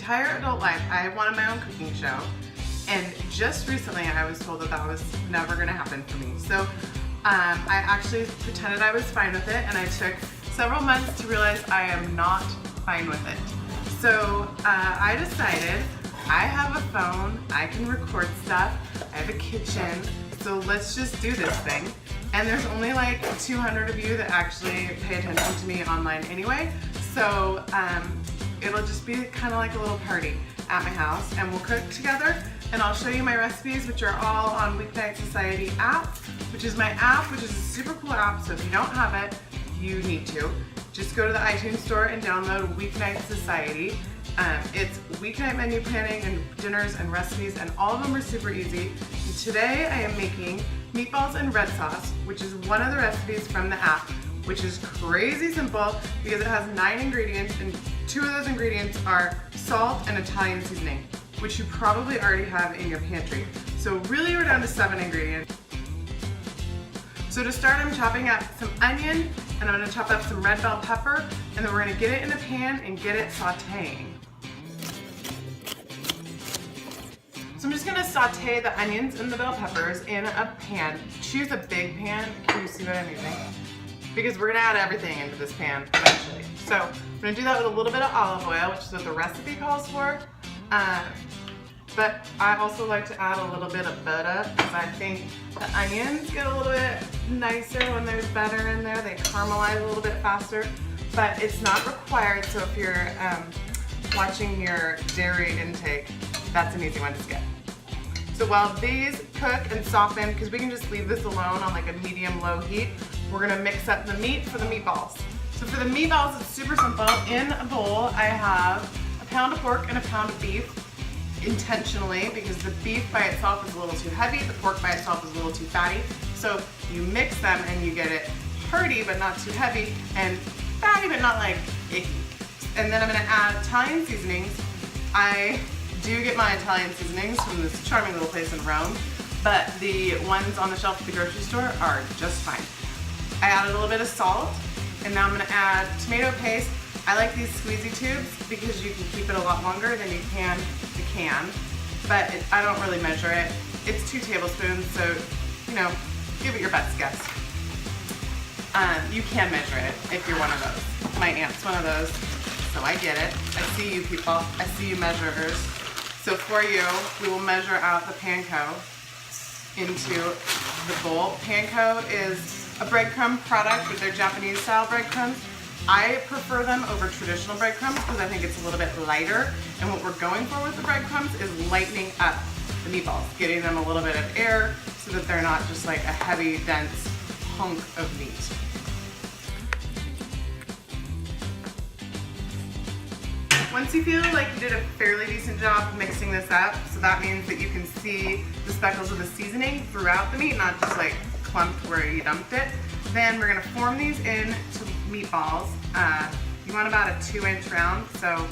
entire adult life, I wanted my own cooking show. And just recently I was told that that was never gonna happen for me. So I actually pretended I was fine with it, and I took several months to realize I am not fine with it. So I decided I have a phone, I can record stuff, I have a kitchen, so let's just do this thing. And there's only like 200 of you that actually pay attention to me online anyway, so it'll just be kind of like a little party at my house, and we'll cook together, and I'll show you my recipes, which are all on Weeknight Society app, which is my app, which is a super cool app, so if you don't have it, you need to. Just go to the iTunes store and download Weeknight Society. It's weeknight menu planning and dinners and recipes, and all of them are super easy. And today I am making meatballs and red sauce, which is one of the recipes from the app, which is crazy simple because it has 9 ingredients, and 2 of those ingredients are salt and Italian seasoning, which you probably already have in your pantry. So really we're down to 7 ingredients. So to start, I'm chopping up some onion, and I'm gonna chop up some red bell pepper, and then we're gonna get it in a pan and get it sauteing. So I'm just gonna saute the onions and the bell peppers in a pan. Choose a big pan. Can you see what I'm using? Because we're gonna add everything into this pan eventually. So I'm gonna do that with a little bit of olive oil, which is what the recipe calls for. But I also like to add a little bit of butter because I think the onions get a little bit nicer when there's butter in there. They caramelize a little bit faster, but it's not required. So if you're watching your dairy intake, that's an easy one to skip. So while these cook and soften, because we can just leave this alone on like a medium-low heat, we're gonna mix up the meat for the meatballs. So for the meatballs, it's super simple. In a bowl, I have a pound of pork and a pound of beef, intentionally, because the beef by itself is a little too heavy, the pork by itself is a little too fatty. So you mix them and you get it hearty but not too heavy, and fatty but not like icky. And then I'm gonna add Italian seasonings. I do get my Italian seasonings from this charming little place in Rome, but the ones on the shelf at the grocery store are just fine. I added a little bit of salt, and now I'm gonna add tomato paste. I like these squeezy tubes because you can keep it a lot longer than you can the can, but I don't really measure it. It's 2 tablespoons, so, you know, give it your best guess. You can measure it if you're one of those. My aunt's one of those, so I get it. I see you people, I see you measurers. So for you, we will measure out the panko into the bowl. Panko is a breadcrumb product, but they're Japanese style breadcrumbs. I prefer them over traditional breadcrumbs because I think it's a little bit lighter, and what we're going for with the breadcrumbs is lightening up the meatballs, getting them a little bit of air so that they're not just like a heavy, dense hunk of meat. Once you feel like you did a fairly decent job mixing this up, so that means that you can see the speckles of the seasoning throughout the meat, not just like clumped where you dumped it, then we're gonna form these into meatballs. You want about a 2-inch round, so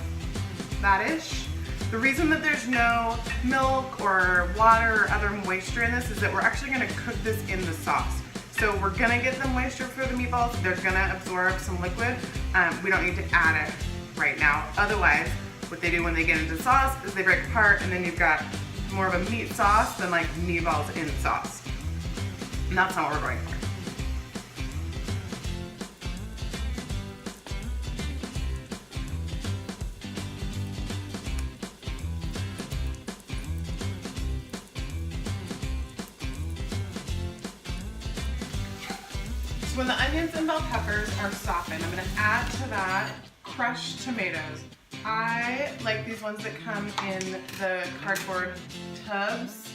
that-ish. The reason that there's no milk or water or other moisture in this is that we're actually gonna cook this in the sauce. So we're gonna get the moisture for the meatballs, they're gonna absorb some liquid. We don't need to add it right now. Otherwise, what they do when they get into sauce is they break apart, and then you've got more of a meat sauce than like meatballs in sauce. And that's not what we're going for. So when the onions and bell peppers are softened, I'm gonna add to that crushed tomatoes. I like these ones that come in the cardboard tubs,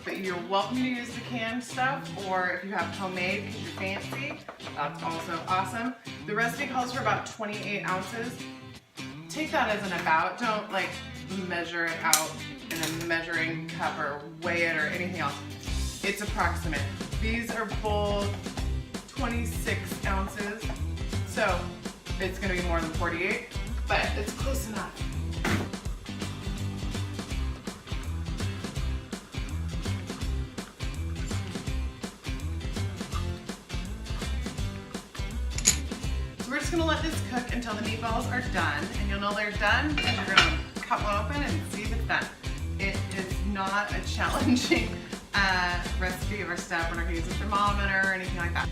but you're welcome to use the canned stuff, or if you have homemade because you're fancy, that's also awesome. The recipe calls for about 28 ounces. Take that as an about, don't like measure it out in a measuring cup or weigh it or anything else. It's approximate. These are both 26 ounces, so it's gonna be more than 48, but it's close enough. So we're just gonna let this cook until the meatballs are done, and you'll know they're done because you're gonna cut one open and see if it's done. It is not a challenging recipe or step. We're not gonna use a thermometer or anything like that.